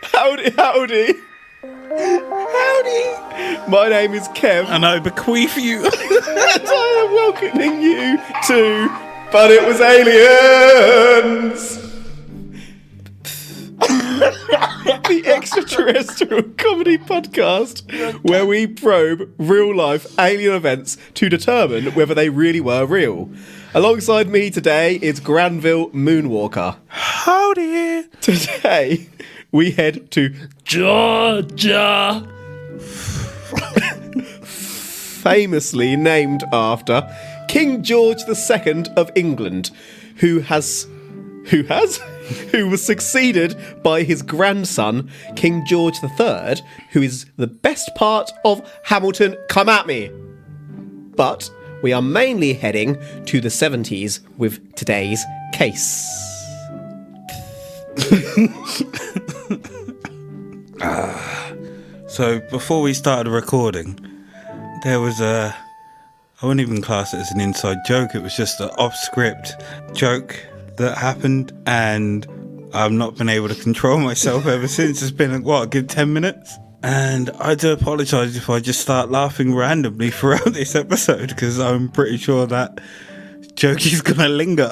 Howdy, howdy. Howdy. My name is Kev. And I bequeath you. And I am welcoming you to But It Was Aliens. The extraterrestrial comedy podcast where we probe real-life alien events to determine whether they really were real. Alongside me today is Granville Moonwalker. Howdy. Today, we head to Georgia. Famously named after King George II of England, who was succeeded by his grandson, King George III, who is the best part of Hamilton. Come at me! But we are mainly heading to the 70s with today's case. So before we started recording, there was I wouldn't even class it as an inside joke. It was just an off-script joke that happened, and I've not been able to control myself ever since. It's been, a good 10 minutes? And I do apologise if I just start laughing randomly throughout this episode, because I'm pretty sure that joke is going to linger.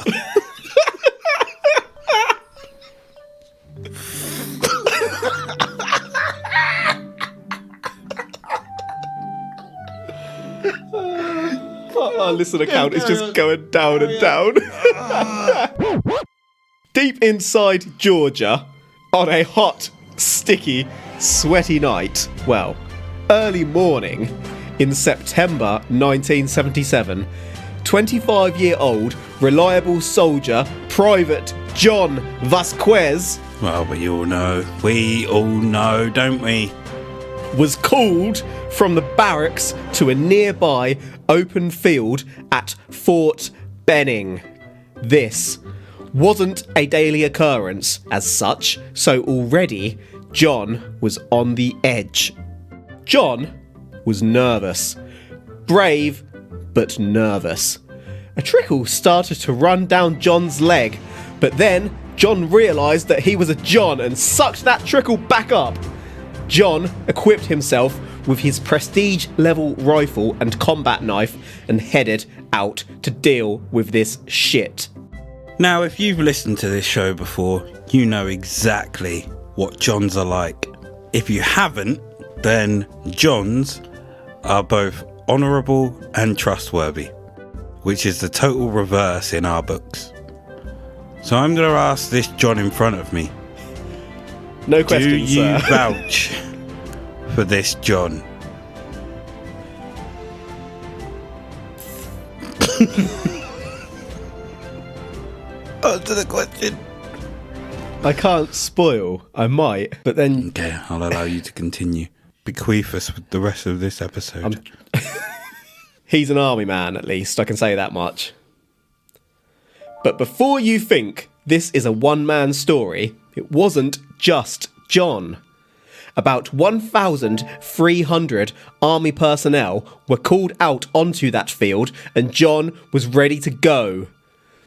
Our listener count is just going down and down. Deep inside Georgia, on a hot, sticky, sweaty night, well, early morning, in September 1977, 25-year-old reliable soldier, Private John Vasquez, Well, we all know, don't we? was called from the barracks to a nearby open field at Fort Benning. This wasn't a daily occurrence as such, so already John was on the edge. John was nervous. Brave, but nervous. A trickle started to run down John's leg, but then John realised that he was a John and sucked that trickle back up. John equipped himself with his prestige-level rifle and combat knife and headed out to deal with this shit. Now, if you've listened to this show before, you know exactly what Johns are like. If you haven't, then Johns are both honourable and trustworthy, which is the total reverse in our books. So I'm going to ask this John in front of me. No questions, Do you sir. vouch for this John? Answer the question. I can't spoil. I might, but then Okay, I'll allow you to continue. Bequeath us with the rest of this episode. he's an army man, at least. I can say that much. But before you think this is a one-man story, it wasn't just John. About 1,300 army personnel were called out onto that field, and John was ready to go.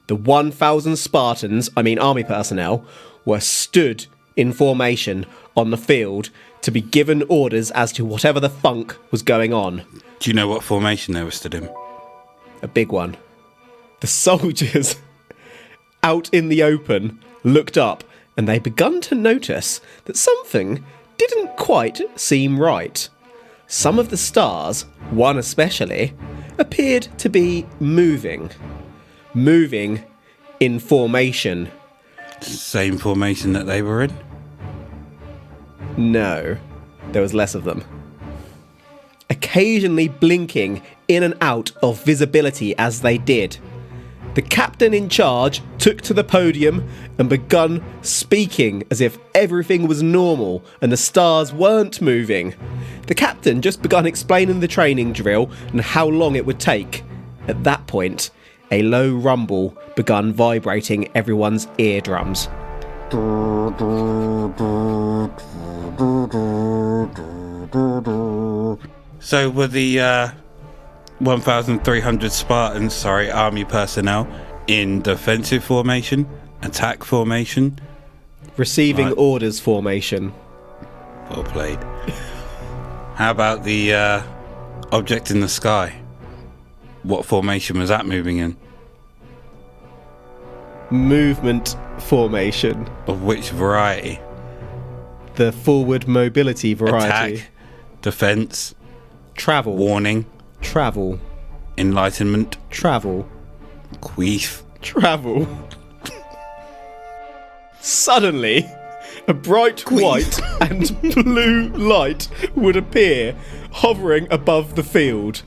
The 1,000 army personnel, were stood in formation on the field to be given orders as to whatever the funk was going on. Do you know what formation they were stood in? A big one. The soldiers out in the open looked up, and they begun to notice that something didn't quite seem right. Some of the stars, one especially, appeared to be moving in formation. Same formation that they were in? No, there was less of them. Occasionally blinking in and out of visibility as they did. The captain in charge took to the podium and begun speaking as if everything was normal and the stars weren't moving. The captain just begun explaining the training drill and how long it would take. At that point, a low rumble begun vibrating everyone's eardrums. So were the 1,300 Spartans, army personnel, in defensive formation, attack formation. Receiving Right. orders formation. Well played. How about the object in the sky? What formation was that moving in? Movement formation. Of which variety? The forward mobility variety. Attack, defense, Travel. warning, Travel. enlightenment, Travel. queef. Travel. Suddenly, a bright white and blue light would appear, hovering above the field.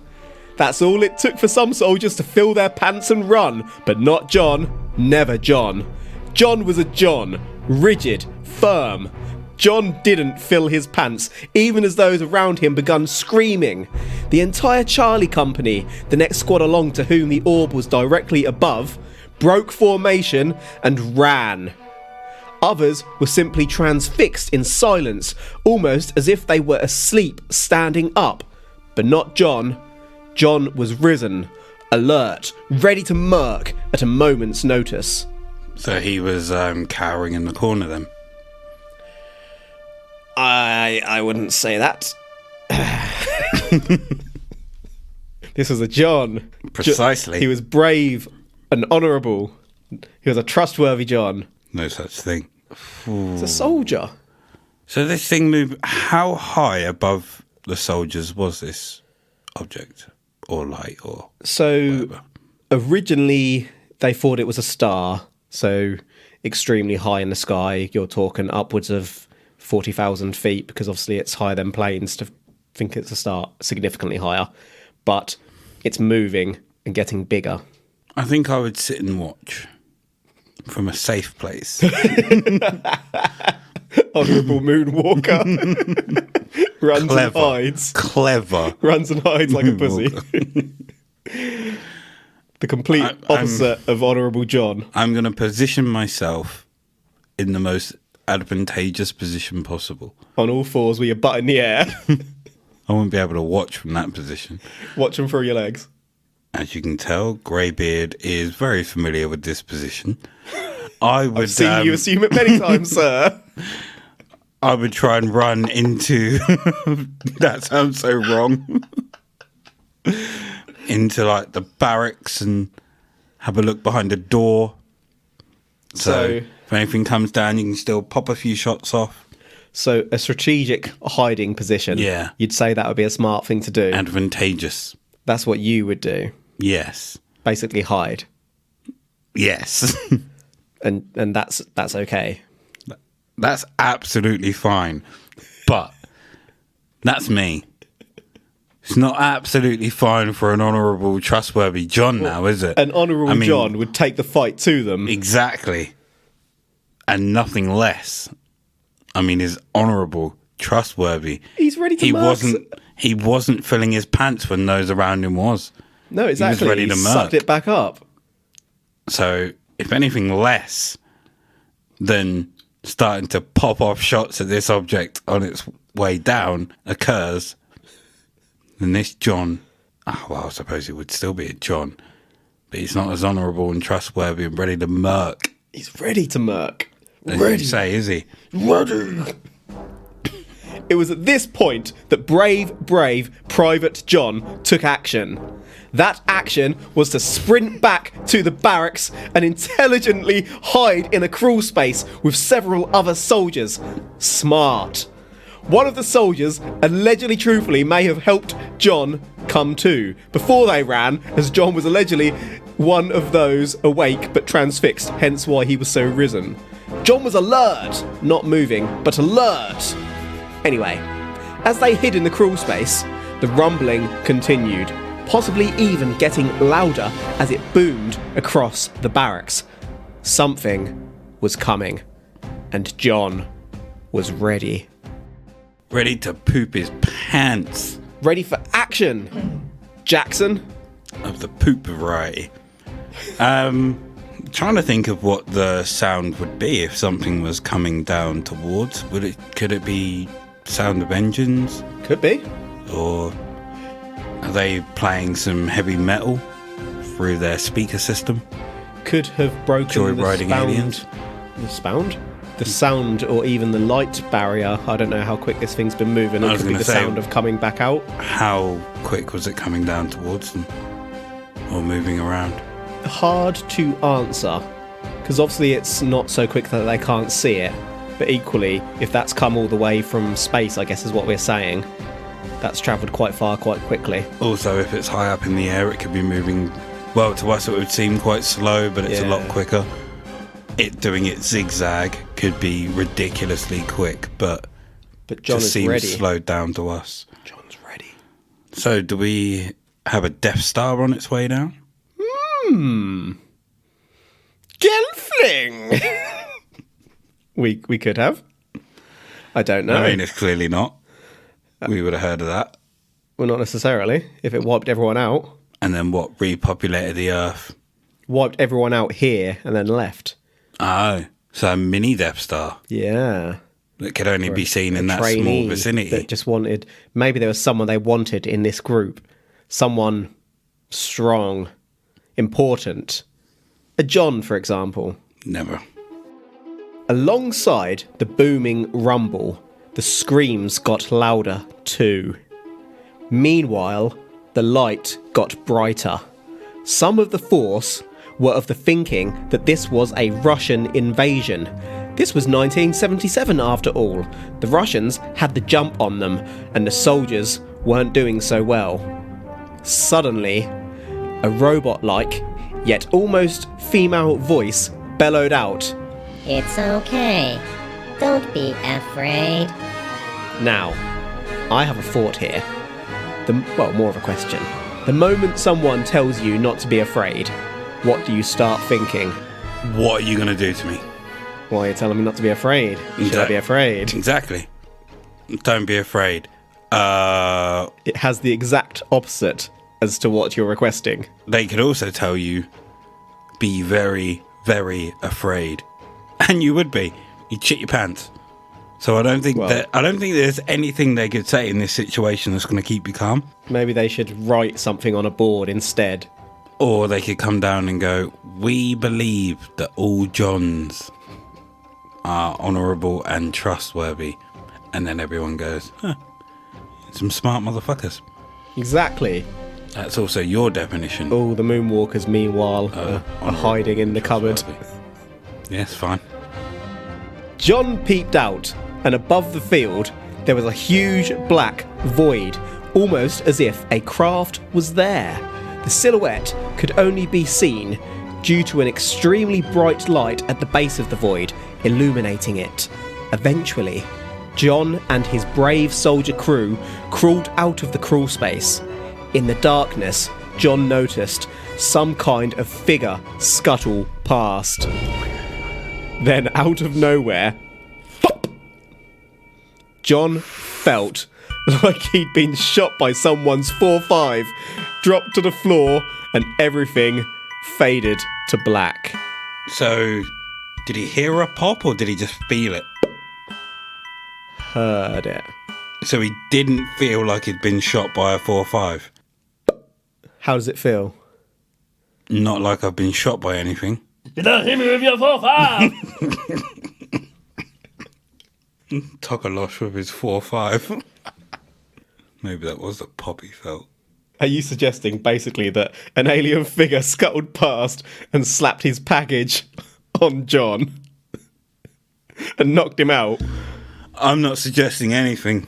That's all it took for some soldiers to fill their pants and run, but not John. Never John. John was a John, rigid, firm. John didn't fill his pants, even as those around him begun screaming. The entire Charlie Company, the next squad along to whom the orb was directly above, broke formation and ran. Others were simply transfixed in silence, almost as if they were asleep standing up. But not John. John was risen, alert, ready to murk at a moment's notice. So he was cowering in the corner then. I wouldn't say that. This was a John. Precisely. He was brave and honourable. He was a trustworthy John. No such thing. He's a soldier. So this thing moved. How high above the soldiers was this object, or light, or So whatever? originally they thought it was a star, so extremely high in the sky. You're talking upwards of 40,000 feet, because obviously it's higher than planes to think it's a star, significantly higher. But it's moving and getting bigger. I think I would sit and watch from a safe place. Honourable Moonwalker. Runs Clever. and hides. Clever. Runs and hides like a pussy. The complete opposite of Honourable John. I'm going to position myself in the most advantageous position possible. On all fours with your butt in the air. I won't be able to watch from that position. Watch him through your legs. As you can tell, Greybeard is very familiar with this position. I would I've seen you assume it many times, sir. I would try and run into that sounds so wrong. Into like the barracks and have a look behind the door. So if anything comes down, you can still pop a few shots off. So a strategic hiding position. Yeah. You'd say that would be a smart thing to do. Advantageous. That's what you would do. Yes. Basically hide. Yes. And that's okay. That's absolutely fine. But that's me. It's not absolutely fine for an honourable, trustworthy John now, is it? An honourable John would take the fight to them. Exactly. And nothing less. I mean, is honourable, trustworthy. He's ready to He wasn't filling his pants when those around him was. No, exactly. He was ready to He murk. sucked it back up. So, if anything less than starting to pop off shots at this object on its way down occurs, then this John, well, I suppose it would still be a John, but he's not as honourable and trustworthy and ready to murk. He's ready to murk. As Ready. you say, is he? Ready. It was at this point that brave Private John took action. That action was to sprint back to the barracks and intelligently hide in a crawl space with several other soldiers. Smart. One of the soldiers, allegedly truthfully, may have helped John come to before they ran, as John was allegedly one of those awake but transfixed, hence why he was so risen. John was alert, not moving, but alert. Anyway, as they hid in the crawl space, the rumbling continued, possibly even getting louder as it boomed across the barracks. Something was coming, and John was ready. Ready to poop his pants. Ready for action, Jackson. Of the poop variety. Trying to think of what the sound would be if something was coming down towards. Could it be sound of engines? Could be. Or are they playing some heavy metal through their speaker system? could have broken Joyriding aliens. The sound or even the light barrier. I don't know how quick this thing's been moving. It could be the sound of coming back out. How quick was it coming down towards them? Or moving around? Hard to answer, because obviously it's not so quick that they can't see it. But equally, if that's come all the way from space, I guess is what we're saying, that's travelled quite far quite quickly. Also, if it's high up in the air, it could be moving... Well, to us it would seem quite slow, but it's a lot quicker. It doing it zigzag could be ridiculously quick, but John just is seems ready. slowed down to us. John's ready. So, do we have a Death Star on its way down? Gelfling! we could have. I don't know. I mean, it's clearly not. We would have heard of that. Well, not necessarily. If it wiped everyone out. And then what? Repopulated the Earth. Wiped everyone out here and then left. Oh, so a mini Death Star. Yeah. That could only be seen in that small Trainee vicinity. that just wanted... Maybe there was someone they wanted in this group. Someone strong, important. A John, for example. Never. Alongside the booming rumble, the screams got louder too. Meanwhile, the light got brighter. Some of the force were of the thinking that this was a Russian invasion. This was 1977 after all. The Russians had the jump on them, and the soldiers weren't doing so well. Suddenly, a robot-like, yet almost female voice bellowed out, It's okay. Don't be afraid. Now, I have a thought here. More of a question. The moment someone tells you not to be afraid, what do you start thinking? What are you going to do to me? Why are you telling me not to be afraid? Should I be afraid? Exactly. Don't be afraid. It has the exact opposite as to what you're requesting. They could also tell you, be very, very afraid. And you would be. You'd shit your pants. So I don't think there's anything they could say in this situation that's going to keep you calm. Maybe they should write something on a board instead. Or they could come down and go, we believe that all Johns are honourable and trustworthy. And then everyone goes, some smart motherfuckers. Exactly. That's also your definition. All the moonwalkers, meanwhile, are hiding in the cupboard. Yes, fine. John peeped out, and above the field, there was a huge black void, almost as if a craft was there. The silhouette could only be seen due to an extremely bright light at the base of the void, illuminating it. Eventually, John and his brave soldier crew crawled out of the crawl space. In the darkness, John noticed some kind of figure scuttle past. Then, out of nowhere, thump! John felt like he'd been shot by someone's 4-5, dropped to the floor, and everything faded to black. So, did he hear a pop or did he just feel it? Heard it. So he didn't feel like he'd been shot by a 4-5? How does it feel? Not like I've been shot by anything. You don't hit me with your 4-5! Tokolosh with his 4-5. Maybe that was the pop he felt. Are you suggesting basically that an alien figure scuttled past and slapped his package on John and knocked him out? I'm not suggesting anything.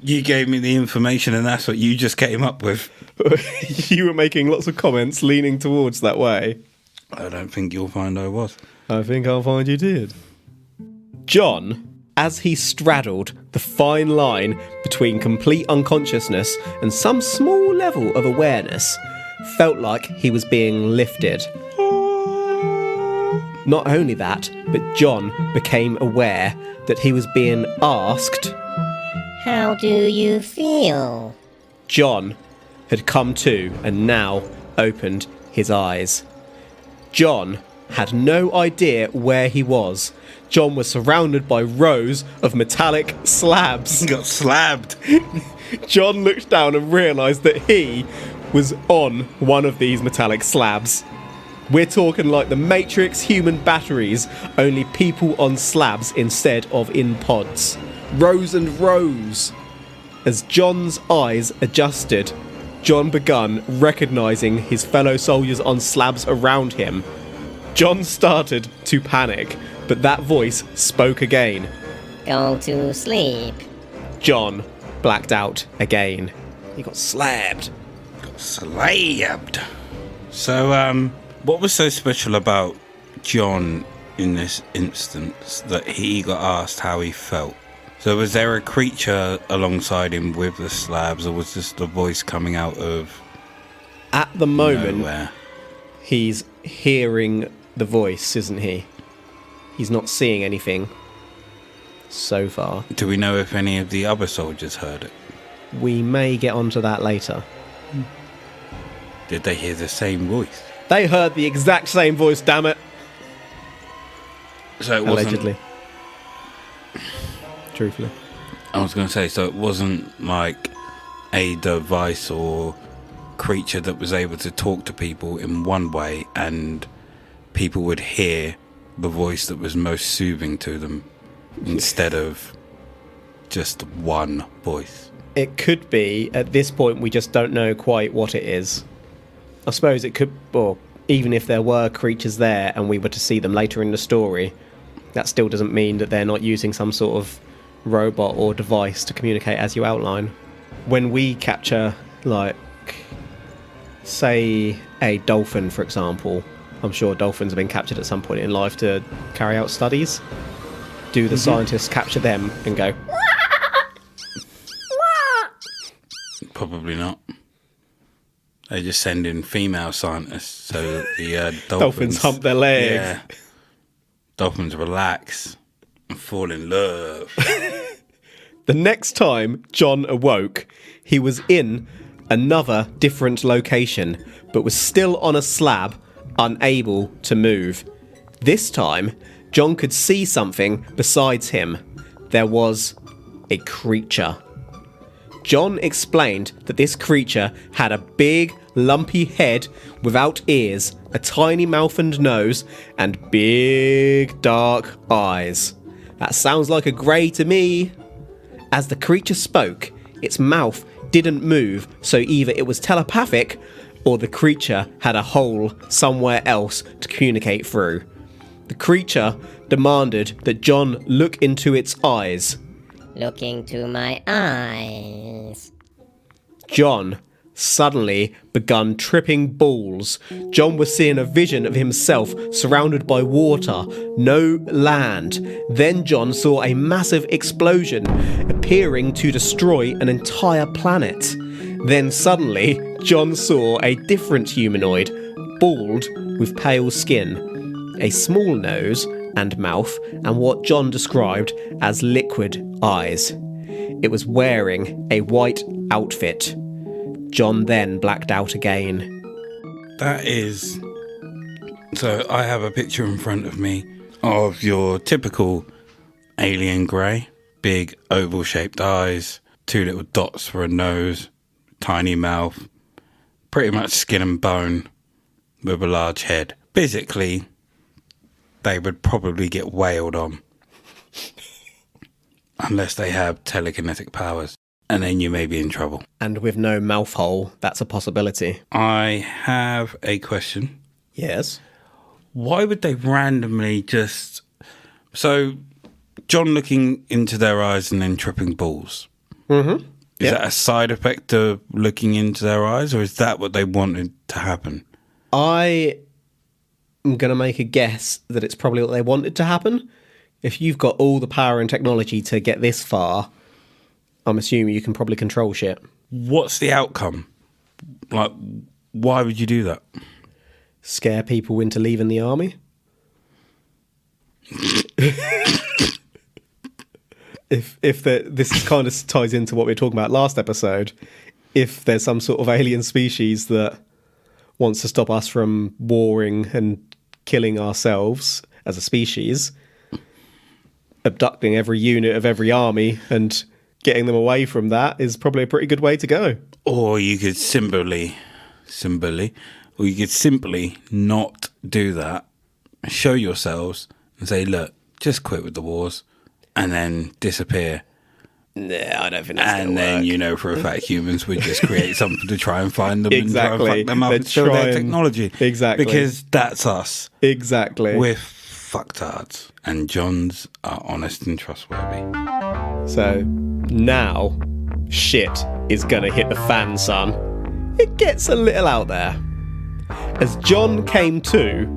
You gave me the information and that's what you just came up with. You were making lots of comments leaning towards that way. I don't think you'll find I was. I think I'll find you did. John, as he straddled the fine line between complete unconsciousness and some small level of awareness, felt like he was being lifted. Not only that, but John became aware that he was being asked, How do you feel? John had come to and now opened his eyes. John had no idea where he was. John was surrounded by rows of metallic slabs. He got slabbed. John looked down and realised that he was on one of these metallic slabs. We're talking like the Matrix human batteries, only people on slabs instead of in pods. Rows and rows. As John's eyes adjusted, John began recognising his fellow soldiers on slabs around him. John started to panic, but that voice spoke again. Go to sleep. John blacked out again. He got slabbed. Slabbed. So, what was so special about John in this instance that he got asked how he felt? So was there a creature alongside him with the slabs, or was this the voice coming out of At the moment, nowhere? he's hearing the voice, isn't he? He's not seeing anything so far. Do we know if any of the other soldiers heard it? We may get onto that later. Did they hear the same voice? They heard the exact same voice, damn it. So it wasn't... Allegedly. Truthfully. I was going to say, so it wasn't like a device or creature that was able to talk to people in one way and people would hear the voice that was most soothing to them instead of just one voice. It could be, at this point, we just don't know quite what it is. I suppose it could, or even if there were creatures there and we were to see them later in the story, that still doesn't mean that they're not using some sort of robot or device to communicate as you outline. When we capture, like, say, a dolphin, for example, I'm sure dolphins have been captured at some point in life to carry out studies. Do the scientists capture them and go, Probably not. They just send in female scientists so that the dolphins hump their legs? Yeah. Dolphins relax and fall in love. The next time John awoke, he was in another different location, but was still on a slab, unable to move. This time, John could see something besides him. There was a creature. John explained that this creature had a big, lumpy head without ears, a tiny mouth and nose, and big, dark eyes. That sounds like a grey to me. As the creature spoke, its mouth didn't move, so either it was telepathic or the creature had a hole somewhere else to communicate through. The creature demanded that John look into its eyes. Look into my eyes. John suddenly begun tripping balls. John was seeing a vision of himself surrounded by water, no land. Then John saw a massive explosion appearing to destroy an entire planet. Then suddenly, John saw a different humanoid, bald with pale skin, a small nose and mouth, and what John described as liquid eyes. It was wearing a white outfit. John then blacked out again. That is... So I have a picture in front of me of your typical alien grey. Big oval-shaped eyes, 2 little dots for a nose, tiny mouth, pretty much skin and bone with a large head. Physically, they would probably get wailed on. Unless they have telekinetic powers. And then you may be in trouble. And with no mouth hole, that's a possibility. I have a question. Yes. Why would they randomly just... So, John looking into their eyes and then tripping balls. Mm-hmm. Is that a side effect of looking into their eyes, or is that what they wanted to happen? I am going to make a guess that it's probably what they wanted to happen. If you've got all the power and technology to get this far, I'm assuming you can probably control shit. What's the outcome? Like, why would you do that? Scare people into leaving the army? This kind of ties into what we were talking about last episode. If there's some sort of alien species that wants to stop us from warring and killing ourselves as a species, abducting every unit of every army and getting them away from that is probably a pretty good way to go. Or you could simply not do that, show yourselves, and say, look, just quit with the wars, and then disappear. Nah, I don't think that's going to then, work. you know, for a fact, humans would just create something to try and find them Exactly. and try and fuck them up They'd and steal try their and- technology. Exactly. Because that's us. Exactly. We're fucktards. And Johns are honest and trustworthy. So now shit is going to hit the fan, son. It gets a little out there. As John came to,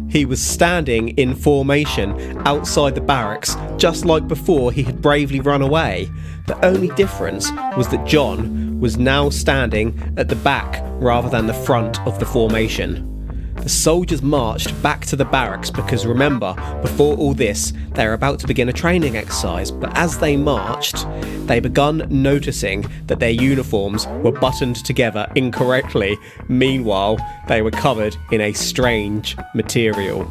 he was standing in formation outside the barracks, just like before he had bravely run away. The only difference was that John was now standing at the back rather than the front of the formation. The soldiers marched back to the barracks because remember, before all this, they were about to begin a training exercise, but as they marched, they begun noticing that their uniforms were buttoned together incorrectly. Meanwhile, they were covered in a strange material.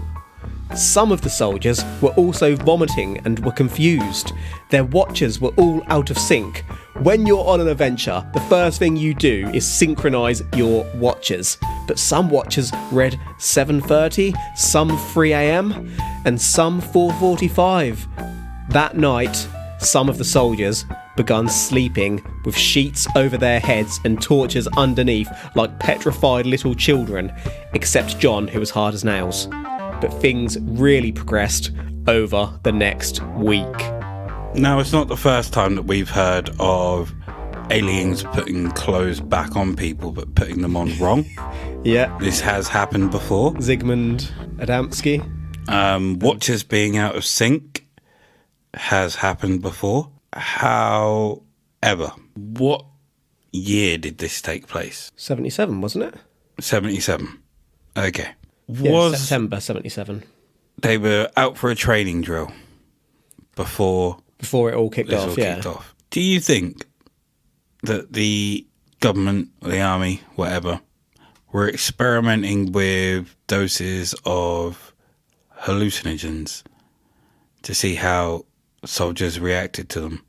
Some of the soldiers were also vomiting and were confused. Their watches were all out of sync. When you're on an adventure, the first thing you do is synchronise your watches. But some watches read 7:30, some 3 a.m, and some 4:45. That night, some of the soldiers begun sleeping with sheets over their heads and torches underneath like petrified little children, except John, who was hard as nails. But things really progressed over the next week. Now, it's not the first time that we've heard of aliens putting clothes back on people, but putting them on wrong. Yeah, This has happened before. Zygmunt Adamski. Watches being out of sync has happened before. However, what year did this take place? 77, wasn't it? 77. Okay. Yeah, September 77. They were out for a training drill before Before it all kicked this off, all yeah. kicked off. Do you think that the government, or the army, whatever, were experimenting with doses of hallucinogens to see how soldiers reacted to them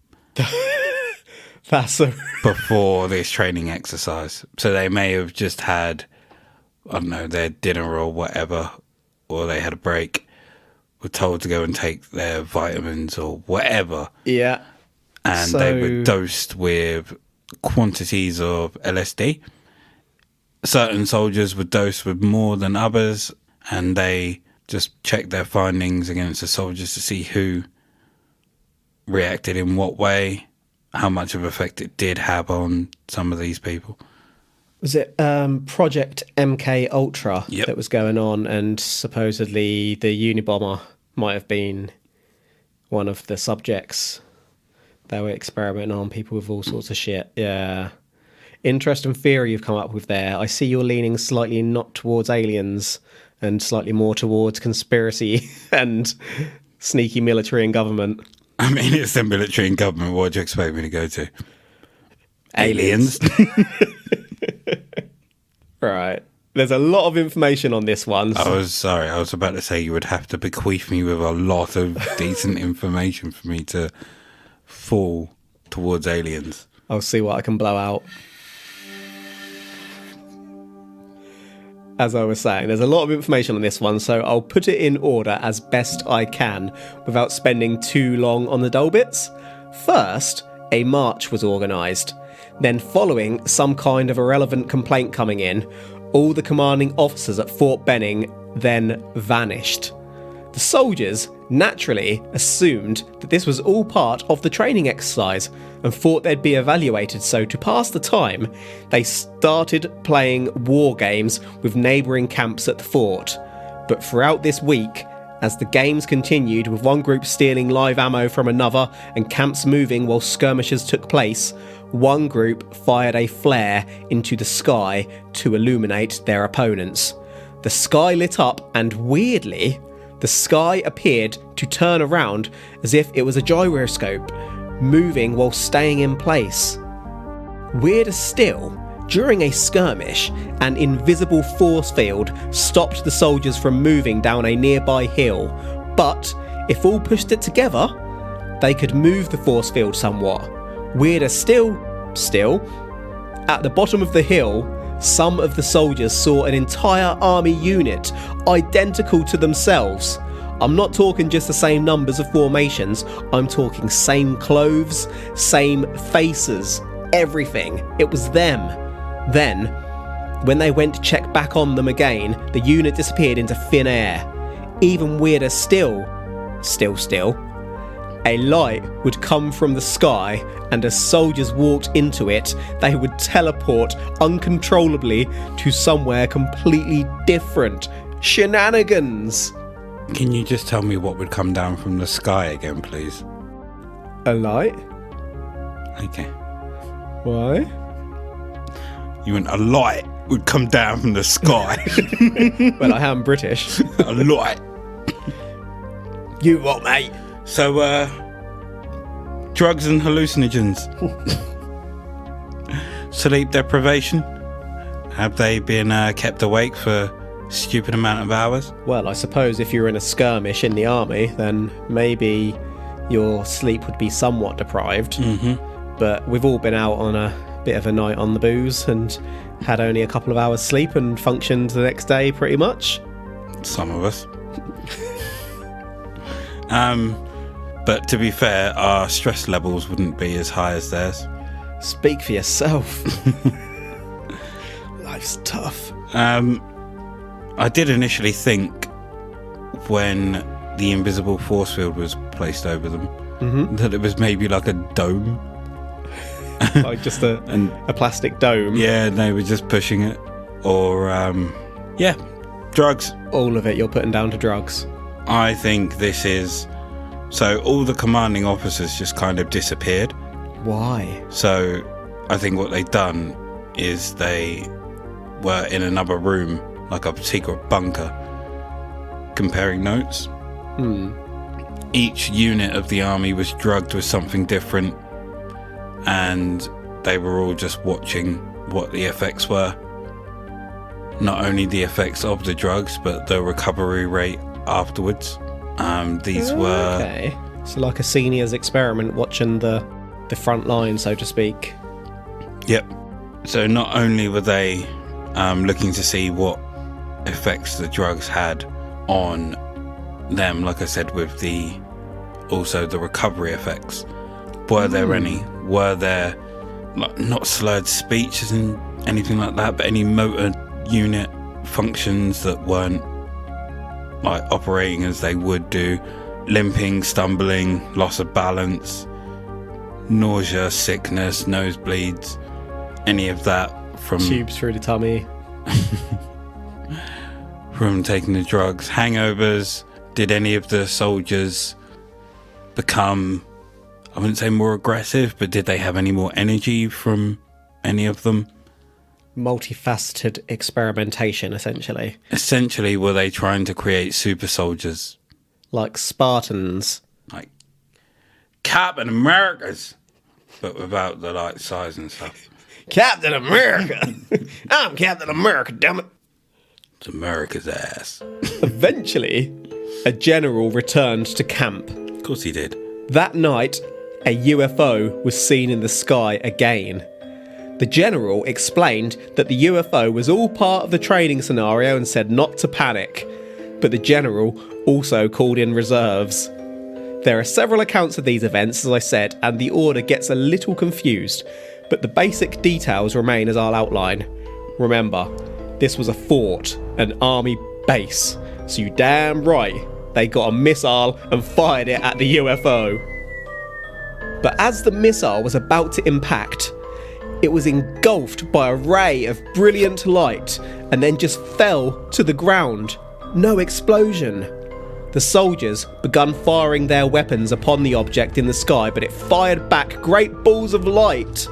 That's a... before this training exercise? So they may have just had, I don't know, their dinner or whatever, or they had a break, were told to go and take their vitamins or whatever, Yeah. and they were dosed with quantities of LSD. Certain soldiers were dosed with more than others, and they just checked their findings against the soldiers to see who reacted in what way, how much of effect it did have on some of these people. Was it Project MK Ultra Yep. that was going on, and supposedly the Unabomber might have been one of the subjects? They were experimenting on people with all sorts of shit. Yeah. Interesting theory you've come up with there. I see you're leaning slightly not towards aliens and slightly more towards conspiracy and sneaky military and government. I mean, it's the military and government. What do you expect me to go to? Aliens. Right. There's a lot of information on this one. I was about to say you would have to bequeath me with a lot of decent information for me to fall towards aliens. I'll see what I can blow out. As I was saying, there's a lot of information on this one, so I'll put it in order as best I can without spending too long on the dull bits. First, a march was organised. Then, following some kind of irrelevant complaint coming in, all the commanding officers at Fort Benning then vanished. The soldiers naturally assumed that this was all part of the training exercise and thought they'd be evaluated, so to pass the time, they started playing war games with neighbouring camps at the fort. But throughout this week, as the games continued, with one group stealing live ammo from another and camps moving while skirmishes took place, one group fired a flare into the sky to illuminate their opponents. The sky lit up, and weirdly, the sky appeared to turn around as if it was a gyroscope, moving while staying in place. Weirder still, during a skirmish, an invisible force field stopped the soldiers from moving down a nearby hill, but if all pushed it together, they could move the force field somewhat. Weirder still, at the bottom of the hill, some of the soldiers saw an entire army unit identical to themselves. I'm not talking just the same numbers of formations, I'm talking same clothes, same faces, everything. It was them. Then, when they went to check back on them again, the unit disappeared into thin air. Even weirder still, a light would come from the sky, and as soldiers walked into it, they would teleport uncontrollably to somewhere completely different. Shenanigans! Can you just tell me what would come down from the sky again, please? A light? Okay. Why? You went, a light would come down from the sky. Well, I am British. A light. You what, mate? So, drugs and hallucinogens. Sleep deprivation. Have they been kept awake for a stupid amount of hours? Well, I suppose if you're in a skirmish in the army, then maybe your sleep would be somewhat deprived. Mm-hmm. But we've all been out on a bit of a night on the booze and had only a couple of hours sleep and functioned the next day pretty much. Some of us. But to be fair, our stress levels wouldn't be as high as theirs. Speak for yourself. Life's tough. I did initially think when the invisible force field was placed over them that it was maybe like a dome. Like just a plastic dome. Yeah, they were just pushing it. Or, drugs. All of it you're putting down to drugs. I think this is... So all the commanding officers just kind of disappeared. Why? So I think what they've done is they were in another room, like a secret bunker, comparing notes. Each unit of the army was drugged with something different, and they were all just watching what the effects were. Not only the effects of the drugs, but the recovery rate afterwards. These were... Okay. So like a senior's experiment watching the front line, so to speak. Yep. So not only were they looking to see what effects the drugs had on them, like I said, with also the recovery effects. Were there any? Were there not slurred speeches and anything like that, but any motor unit functions that weren't like operating as they would do? Limping, stumbling, loss of balance, nausea, sickness, nosebleeds, any of that from Tubes through the tummy. from taking the drugs. Hangovers. Did any of the soldiers become, I wouldn't say more aggressive, but did they have any more energy from any of them? Multifaceted experimentation, essentially. Essentially, were they trying to create super soldiers? Like Spartans. Like Captain America's, but without the like size and stuff. Captain America! I'm Captain America, damn it! It's America's ass. Eventually, a general returned to camp. Of course he did. That night, a UFO was seen in the sky again. The general explained that the UFO was all part of the training scenario and said not to panic. But the general also called in reserves. There are several accounts of these events, as I said, and the order gets a little confused, but the basic details remain as I'll outline. Remember, this was a fort, an army base, so you damn right they got a missile and fired it at the UFO. But as the missile was about to impact, it was engulfed by a ray of brilliant light and then just fell to the ground. No explosion. The soldiers began firing their weapons upon the object in the sky, but it fired back great balls of light.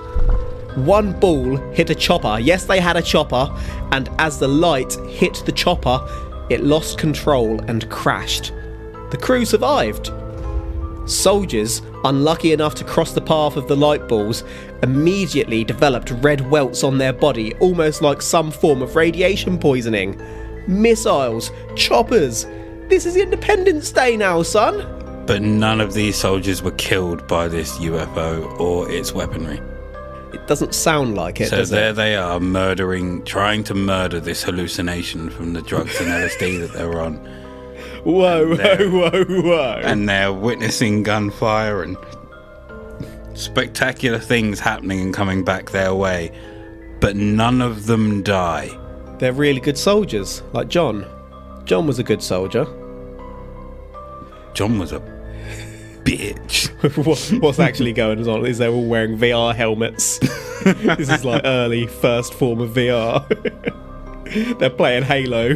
One ball hit a chopper. Yes, they had a chopper, and as the light hit the chopper, it lost control and crashed. The crew survived. Soldiers, unlucky enough to cross the path of the light balls, immediately developed red welts on their body, almost like some form of radiation poisoning. Missiles, choppers. This is Independence Day now, son. But none of these soldiers were killed by this UFO or its weaponry. It doesn't sound like it, So does there it? they are, trying to murder this hallucination from the drugs and LSD that they're on. Whoa, whoa. And they're witnessing gunfire and spectacular things happening and coming back their way. But none of them die. They're really good soldiers, like John. John was a good soldier. John was a bitch. What's actually going on is they're all wearing VR helmets. This is like early first form of VR. They're playing Halo,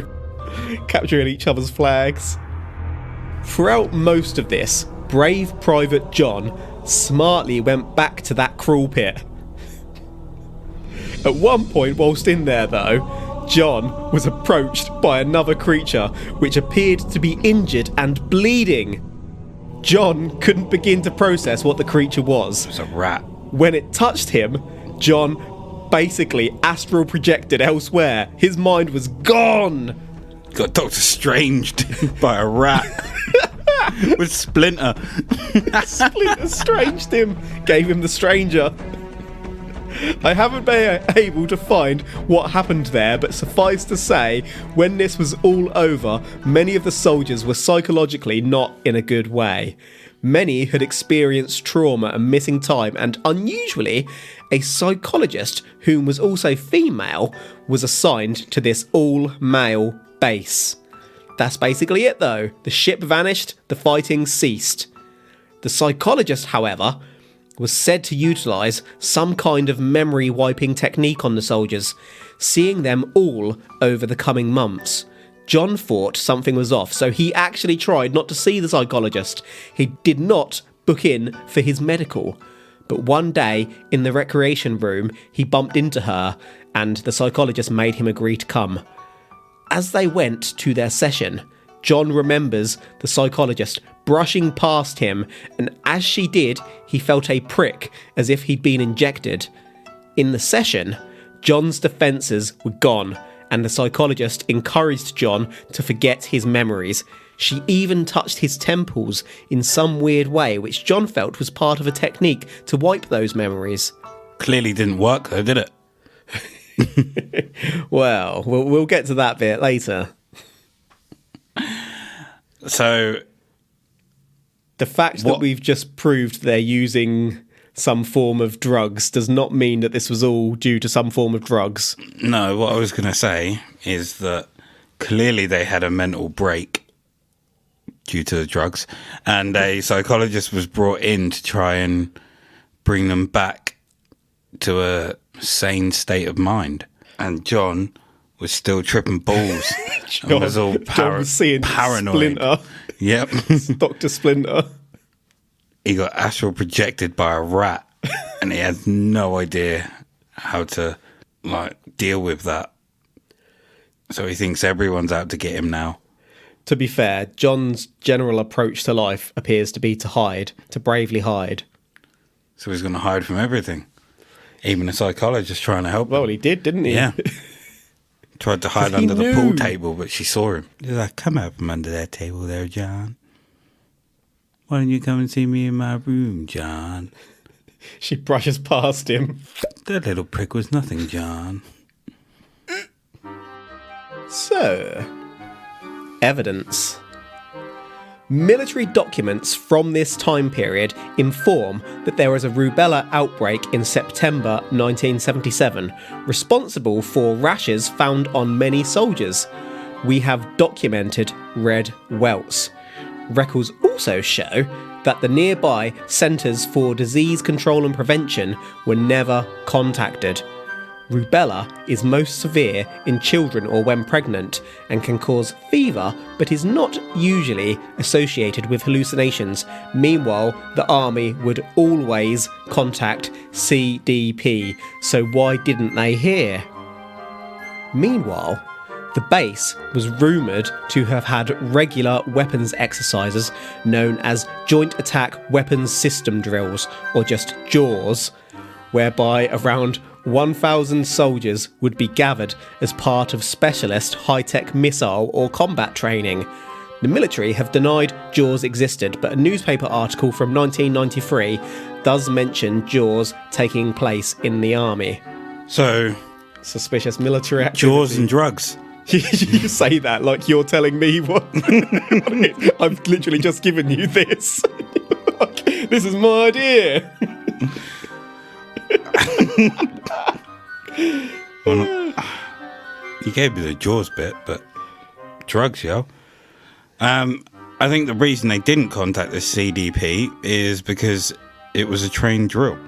capturing each other's flags. Throughout most of this, brave Private John smartly went back to that crawl pit. At one point whilst in there though, John was approached by another creature which appeared to be injured and bleeding. John couldn't begin to process what the creature was. It was a rat. When it touched him, John basically astral projected elsewhere. His mind was gone. Got Doctor Stranged by a rat. With Splinter. Splinter stranged him, gave him the stranger. I haven't been able to find what happened there, but suffice to say, when this was all over, many of the soldiers were psychologically not in a good way. Many had experienced trauma and missing time, and unusually, a psychologist, whom was also female, was assigned to this all-male base. That's basically it though. The ship vanished, the fighting ceased. The psychologist, however, was said to utilise some kind of memory wiping technique on the soldiers, seeing them all over the coming months. John thought something was off, so he actually tried not to see the psychologist. He did not book in for his medical. But one day, in the recreation room, he bumped into her, and the psychologist made him agree to come. As they went to their session, John remembers the psychologist brushing past him, and as she did, he felt a prick as if he'd been injected. In the session, John's defences were gone, and the psychologist encouraged John to forget his memories. She even touched his temples in some weird way, which John felt was part of a technique to wipe those memories. Clearly didn't work though, did it? Well, we'll get to that bit later. So The fact that we've just proved they're using some form of drugs does not mean that this was all due to some form of drugs. no, what I was going to say is that clearly they had a mental break due to the drugs, and a psychologist was brought in to try and bring them back to a sane state of mind. And John was still tripping balls. And was all John was seeing paranoid. Splinter. Yep. Dr. Splinter. He got astral projected by a rat, and he had no idea how to deal with that. So he thinks everyone's out to get him now. To be fair, John's general approach to life appears to be to hide, to bravely hide. So he's going to hide from everything. Even a psychologist trying to help him. Well, he did, didn't he? Yeah. Tried to hide 'Cause he under the pool knew. table, but she saw him. She's like, come out from under that table there, John. Why don't you come and see me in my room, John? She brushes past him. That little prick was nothing, John. So, evidence. Military documents from this time period inform that there was a rubella outbreak in September 1977, responsible for rashes found on many soldiers. We have documented red welts. Records also show that the nearby Centres for Disease Control and Prevention were never contacted. Rubella is most severe in children or when pregnant and can cause fever, but is not usually associated with hallucinations. Meanwhile, the army would always contact CDP, so why didn't they hear? Meanwhile, the base was rumoured to have had regular weapons exercises known as Joint Attack Weapons System Drills, or just JAWS, whereby around 1,000 soldiers would be gathered as part of specialist high-tech missile or combat training. The military have denied Jaws existed, but a newspaper article from 1993 does mention Jaws taking place in the army. So, Suspicious military activity. Jaws and drugs. You say that like you're telling me what. I've literally just given you this. This is my idea. Well, you gave me the Jaws bit, but drugs, yo. I think the reason they didn't contact the CDP is because it was a trained drill.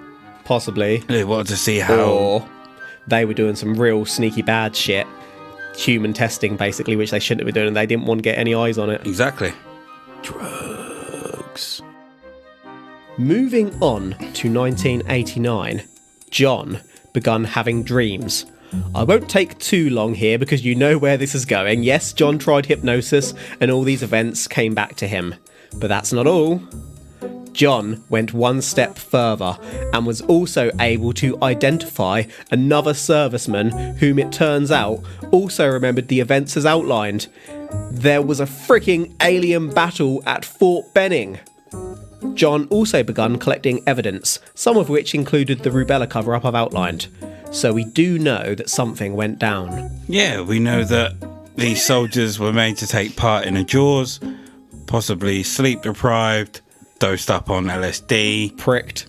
Possibly. They wanted to see how... Or they were doing some real sneaky bad shit. Human testing, basically, which they shouldn't have been doing, and they didn't want to get any eyes on it. Exactly. Drugs. Moving on to 1989, John begun having dreams. I won't take too long here because you know where this is going. Yes, John tried hypnosis and all these events came back to him. But that's not all. John went one step further and was also able to identify another serviceman whom it turns out also remembered the events as outlined. There was a freaking alien battle at Fort Benning. John also begun collecting evidence, some of which included the rubella cover-up I've outlined. So we do know that something went down. Yeah, we know that these soldiers were made to take part in a Jaws, possibly sleep-deprived, dosed up on LSD, Pricked,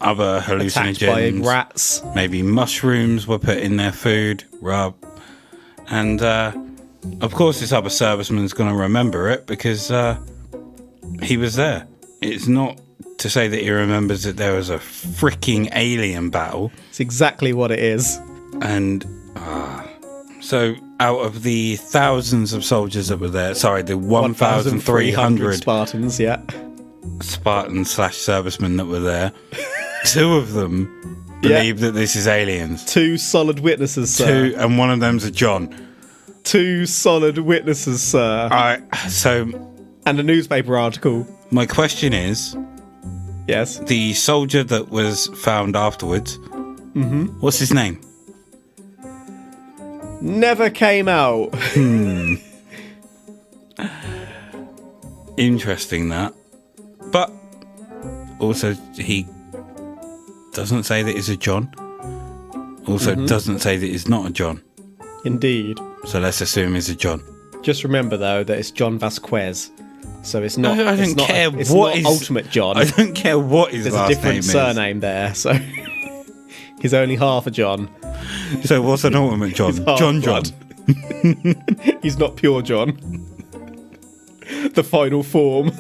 other attacked by hallucinogens, rats. maybe mushrooms were put in their food, rub. And, of course, this other serviceman's going to remember it because he was there. It's not to say that he remembers that there was a freaking alien battle. It's exactly what it is. And so out of the thousands of soldiers that were there, sorry, the 1,300 Spartans, yeah. Spartan/servicemen that were there, two of them believe that this is aliens. Two solid witnesses, sir. And one of them's a John. Two solid witnesses, sir. So And a newspaper article. my question is, Yes. the soldier that was found afterwards, what's his name? Never came out. Interesting that. But also he doesn't say that it's a John. Also doesn't say that it's not a John. Indeed. So let's assume it's a John. Just remember, though, that it's John Vasquez. So it's not. I don't it's not, care it's what not is Ultimate John. I don't care what his There's a last name different is. surname there, so he's only half a John. So what's an ultimate John? He's half John John. blood. He's not pure John. The final form.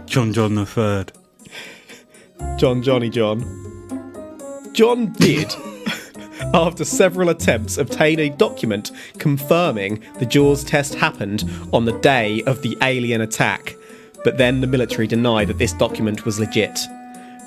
John the Third. Johnny John. John did, after several attempts, obtain a document confirming the Jaws test happened on the day of the alien attack, but then the military denied that this document was legit.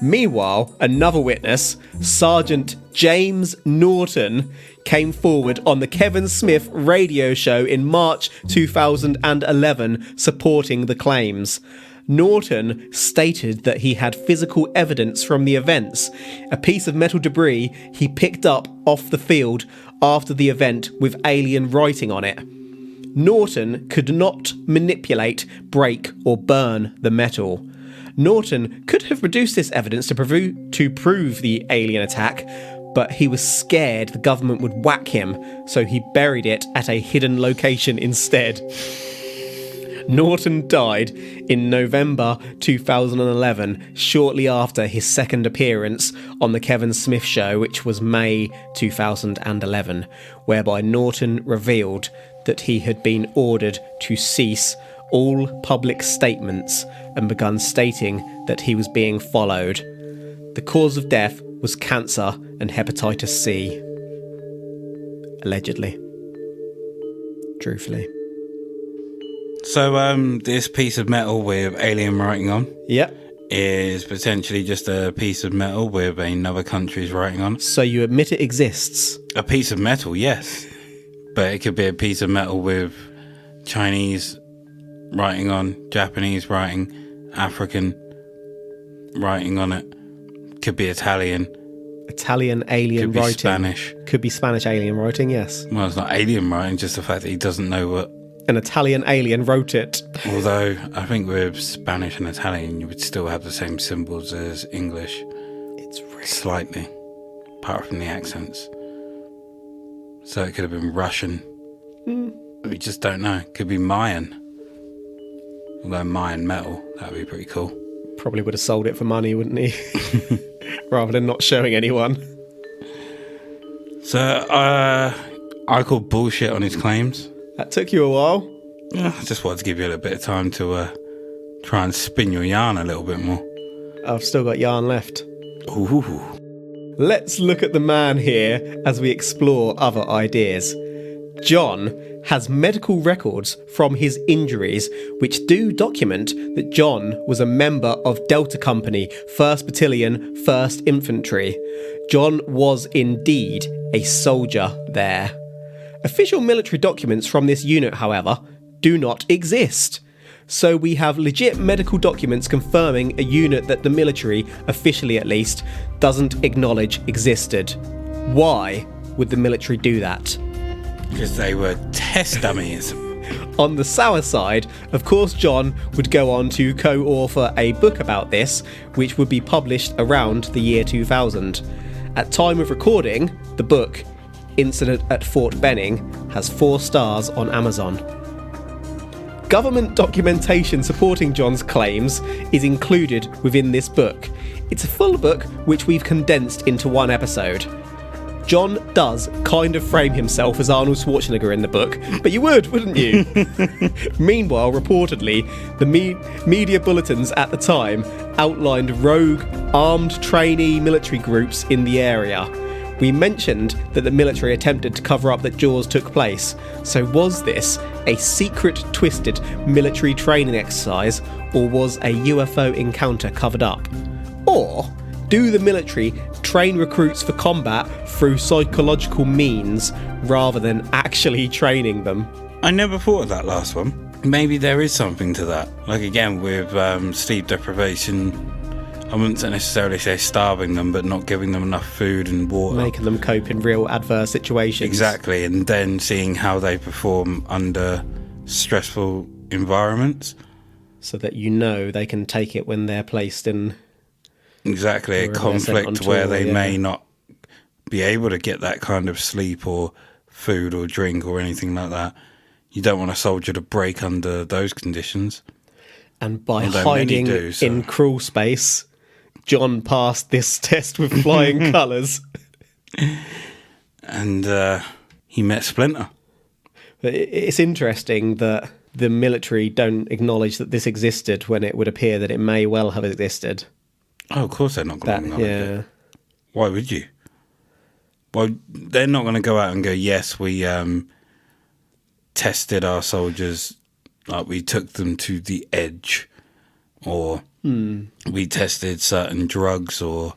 Meanwhile, another witness, Sergeant James Norton, came forward on the Kevin Smith radio show in March 2011 supporting the claims. Norton stated that he had physical evidence from the events, a piece of metal debris he picked up off the field after the event with alien writing on it. Norton could not manipulate, break, or burn the metal. Norton could have produced this evidence to prove the alien attack, but he was scared the government would whack him, so he buried it at a hidden location instead. Norton died in November 2011, shortly after his second appearance on the Kevin Smith Show, which was May 2011, whereby Norton revealed that he had been ordered to cease all public statements and begun stating that he was being followed. The cause of death was cancer and hepatitis C. Allegedly. Truthfully. So this piece of metal with alien writing on Yep. is potentially just a piece of metal with another country's writing on. So you admit it exists? A piece of metal, yes. But it could be a piece of metal with Chinese writing on, Japanese writing, African writing on it. Could be Italian. Italian alien Could be writing. Spanish. Could be Spanish alien writing, yes. Well, it's not alien writing, just the fact that he doesn't know what An Italian alien wrote it. Although, I think with Spanish and Italian, you would still have the same symbols as English. It's really... Slightly. Apart from the accents. So it could have been Russian. We just don't know. Could be Mayan. Although Mayan metal, that would be pretty cool. Probably would have sold it for money, wouldn't he? Rather than not showing anyone. So, I called bullshit on his claims. That took you a while. Yeah, I just wanted to give you a little bit of time to try and spin your yarn a little bit more. I've still got yarn left. Ooh. Let's look at the man here as we explore other ideas. John has medical records from his injuries which do document that John was a member of Delta Company, 1st Battalion, 1st Infantry. John was indeed a soldier there. Official military documents from this unit, however, do not exist. So we have legit medical documents confirming a unit that the military, officially at least, doesn't acknowledge existed. Why would the military do that? Because they were test dummies. On the sour side, of course, John would go on to co-author a book about this, which would be published around the year 2000. At time of recording, the book, Incident at Fort Benning, has 4 stars on Amazon. Government documentation supporting John's claims is included within this book. It's a full book which we've condensed into one episode. John does kind of frame himself as Arnold Schwarzenegger in the book, but you would, wouldn't you? Meanwhile, reportedly, the media bulletins at the time outlined rogue, armed trainee military groups in the area. We mentioned that the military attempted to cover up that Jaws took place. So was this a secret, twisted military training exercise, or was a UFO encounter covered up? Or do the military train recruits for combat through psychological means rather than actually training them? I never thought of that last one. Maybe there is something to that. Like again, with sleep deprivation, I wouldn't necessarily say starving them, but not giving them enough food and water. Making them cope in real adverse situations. Exactly, and then seeing how they perform under stressful environments. So that you know they can take it when they're placed in... Exactly, a conflict where they may not be able to get that kind of sleep or food or drink or anything like that. You don't want a soldier to break under those conditions. And by hiding in crawl space, John passed this test with flying colours. And he met Splinter. It's interesting that the military don't acknowledge that this existed when it would appear that it may well have existed. Oh, of course they're not going to acknowledge it. Why would you? Well, they're not going to go out and go, yes, we tested our soldiers, like we took them to the edge, or we tested certain drugs or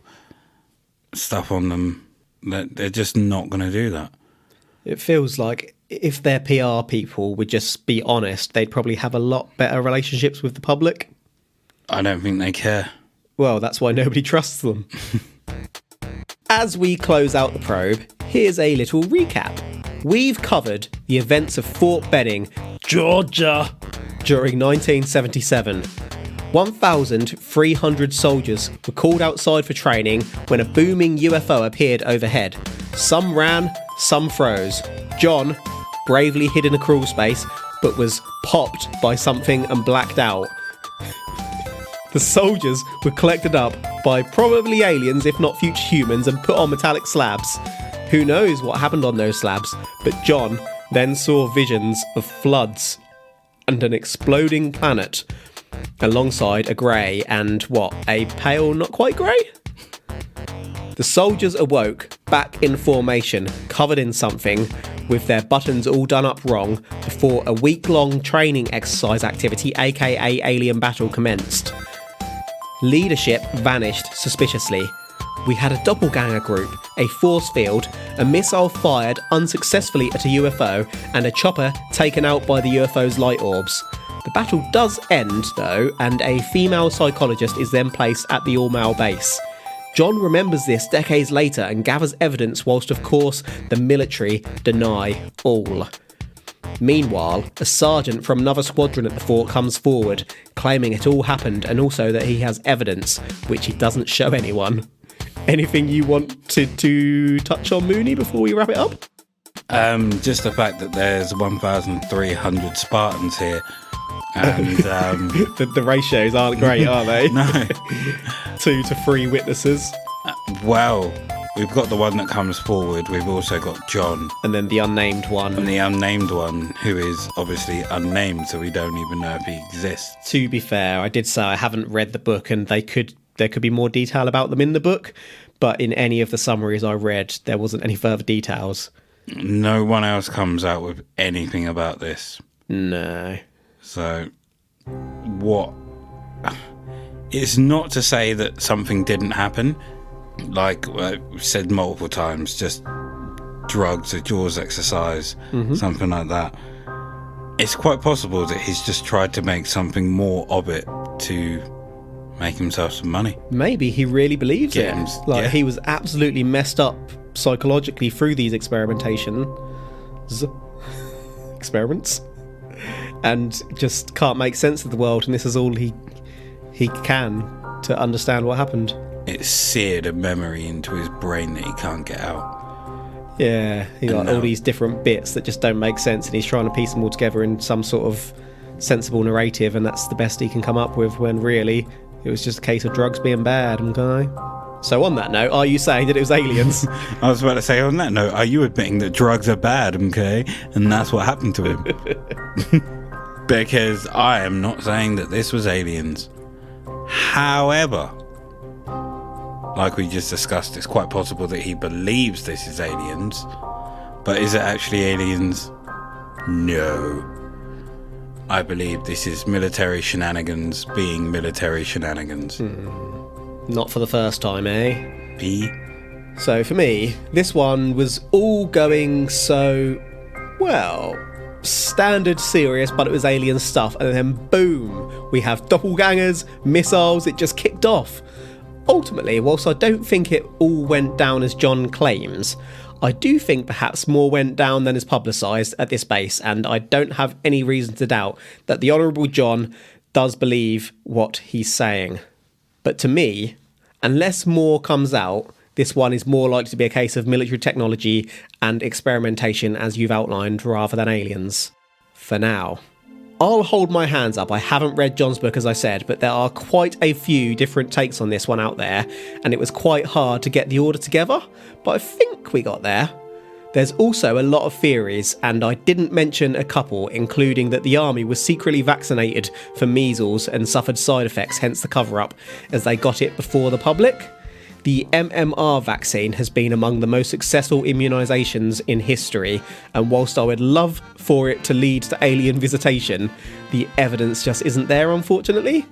stuff on them. They're just not going to do that. It feels like if their PR people would just be honest, they'd probably have a lot better relationships with the public. I don't think they care. Well, that's why nobody trusts them. As we close out the probe, here's a little recap. We've covered the events of Fort Benning, Georgia, during 1977. 1,300 soldiers were called outside for training when a booming UFO appeared overhead. Some ran, some froze. John bravely hid in a crawl space, but was popped by something and blacked out. The soldiers were collected up by probably aliens, if not future humans, and put on metallic slabs. Who knows what happened on those slabs, but John then saw visions of floods and an exploding planet alongside a grey and a pale, not quite grey? The soldiers awoke, back in formation, covered in something, with their buttons all done up wrong, before a week-long training exercise activity, aka alien battle, commenced. Leadership vanished suspiciously. We had a doppelganger group, a force field, a missile fired unsuccessfully at a UFO, and a chopper taken out by the UFO's light orbs. The battle does end, though, and a female psychologist is then placed at the all-male base. John remembers this decades later and gathers evidence whilst, of course, the military deny all. Meanwhile, a sergeant from another squadron at the fort comes forward, claiming it all happened and also that he has evidence, which he doesn't show anyone. Anything you wanted to touch on, Mooney, before we wrap it up? Just the fact that there's 1,300 Spartans here. And The ratios aren't great, are they? no. 2 to 3 witnesses. Well, we've got the one that comes forward. We've also got John. And then the unnamed one. And the unnamed one, who is obviously unnamed, so we don't even know if he exists. To be fair, I did say I haven't read the book, and there could be more detail about them in the book, but in any of the summaries I read, there wasn't any further details. No one else comes out with anything about this. No. So, what? It's not to say that something didn't happen. Like I've said multiple times, just drugs, a Jaws exercise, something like that. It's quite possible that he's just tried to make something more of it to make himself some money. Maybe he really believes it. Yeah. He was absolutely messed up psychologically through these experiments, and just can't make sense of the world, and this is all he can to understand what happened. It's seared a memory into his brain that he can't get out. Yeah, he got all these different bits that just don't make sense, and he's trying to piece them all together in some sort of sensible narrative, and that's the best he can come up with, when really it was just a case of drugs being bad, okay? So on that note, are you saying that it was aliens? I was about to say, on that note, are you admitting that drugs are bad, okay? And that's what happened to him? Because I am not saying that this was aliens. However, like we just discussed, it's quite possible that he believes this is aliens. But is it actually aliens? No. I believe this is military shenanigans being military shenanigans. Not for the first time, eh? B. So for me, this one was all going so, well, standard serious, but it was alien stuff, and then boom, we have doppelgängers, missiles, it just kicked off. Ultimately, whilst I don't think it all went down as John claims, I do think perhaps more went down than is publicised at this base, and I don't have any reason to doubt that the Honourable John does believe what he's saying. But to me, unless more comes out, this one is more likely to be a case of military technology and experimentation, as you've outlined, rather than aliens. For now. I'll hold my hands up. I haven't read John's book, as I said, but there are quite a few different takes on this one out there, and it was quite hard to get the order together, but I think we got there. There's also a lot of theories, and I didn't mention a couple, including that the army was secretly vaccinated for measles and suffered side effects, hence the cover-up, as they got it before the public. The MMR vaccine has been among the most successful immunisations in history, and whilst I would love for it to lead to alien visitation, the evidence just isn't there, unfortunately.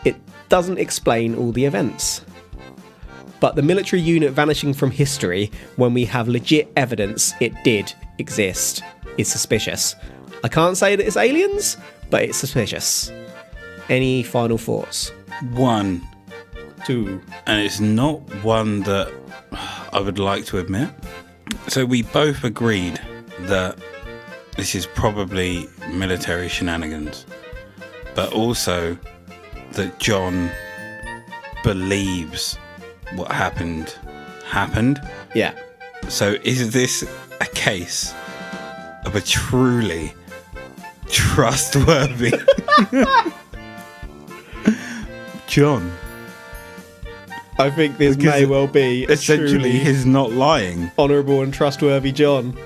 It doesn't explain all the events. But the military unit vanishing from history when we have legit evidence it did exist is suspicious. I can't say that it's aliens, but it's suspicious. Any final thoughts? 1. 2. And it's not one that I would like to admit. So we both agreed that this is probably military shenanigans, but also that John believes what happened. Yeah. So is this a case of a truly trustworthy John? I think this may well be a Essentially, truly he's not lying. honourable and trustworthy John.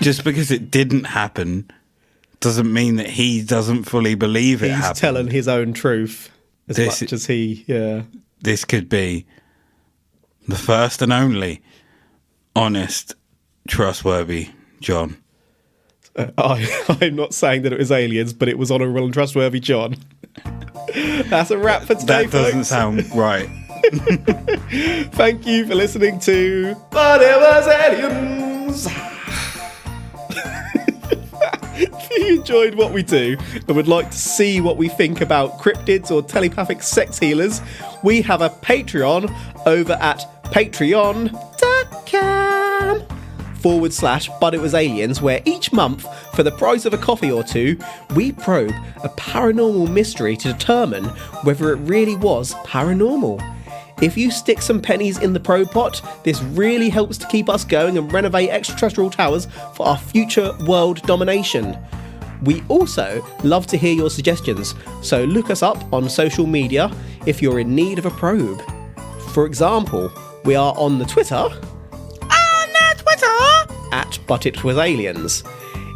Just because it didn't happen doesn't mean that he doesn't fully believe it He's happened. telling his own truth as This- much as he, yeah. This could be the first and only honest, trustworthy John. I'm not saying that it was aliens, but it was honourable and trustworthy John. That's a wrap for today, That doesn't folks. sound right. Thank you for listening to But It Was Aliens. If you enjoyed what we do and would like to see what we think about cryptids or telepathic sex healers, we have a Patreon over at patreon.com but it was aliens, where each month, for the price of a coffee or two, we probe a paranormal mystery to determine whether it really was paranormal. If you stick some pennies in the probe pot, this really helps to keep us going and renovate extraterrestrial towers for our future world domination. We also love to hear your suggestions, so look us up on social media if you're in need of a probe. For example, we are on the Twitter at But It Was Aliens.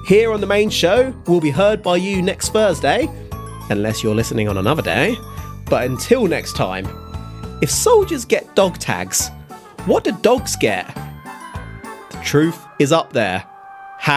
Here on the main show, we'll be heard by you next Thursday, unless you're listening on another day. But until next time, if soldiers get dog tags, what do dogs get? The truth is up there. #.